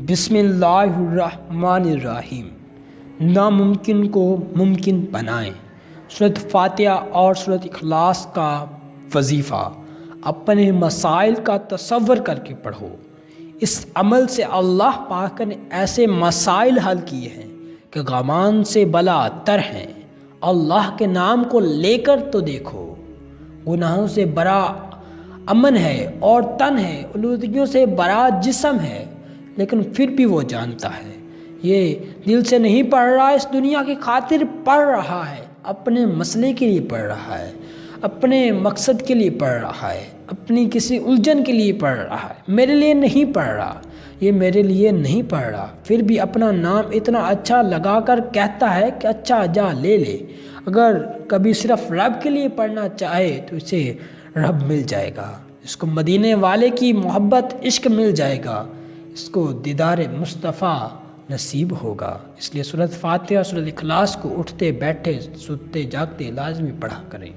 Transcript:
بسم اللہ الرحمن الرحیم۔ ناممکن کو ممکن بنائیں۔ سورۃ فاتحہ اور سورۃ اخلاص کا وظیفہ اپنے مسائل کا تصور کر کے پڑھو۔ اس عمل سے اللہ پاک نے ایسے مسائل حل کیے ہیں کہ غمان سے بلا تر ہیں۔ اللہ کے نام کو لے کر تو دیکھو۔ گناہوں سے بڑا امن ہے اور تن ہے، آلودگیوں سے بڑا جسم ہے، لیکن پھر بھی وہ جانتا ہے۔ یہ دل سے نہیں پڑھ رہا، اس دنیا کی خاطر پڑھ رہا ہے، اپنے مسئلے کے لیے پڑھ رہا ہے، اپنے مقصد کے لیے پڑھ رہا ہے، اپنی کسی الجھن کے لیے پڑھ رہا ہے۔ میرے لیے نہیں پڑھ رہا، یہ میرے لیے نہیں پڑھ رہا، پھر بھی اپنا نام اتنا اچھا لگا کر کہتا ہے کہ اچھا جا لے لے۔ اگر کبھی صرف رب کے لیے پڑھنا چاہے تو اسے رب مل جائے گا، اس کو مدینے والے کی محبت عشق مل جائے گا، اس کو دیدار مصطفیٰ نصیب ہوگا۔ اس لیے سورۃ فاتحہ اور سورۃ اخلاص کو اٹھتے بیٹھے سوتے جاگتے لازمی پڑھا کریں۔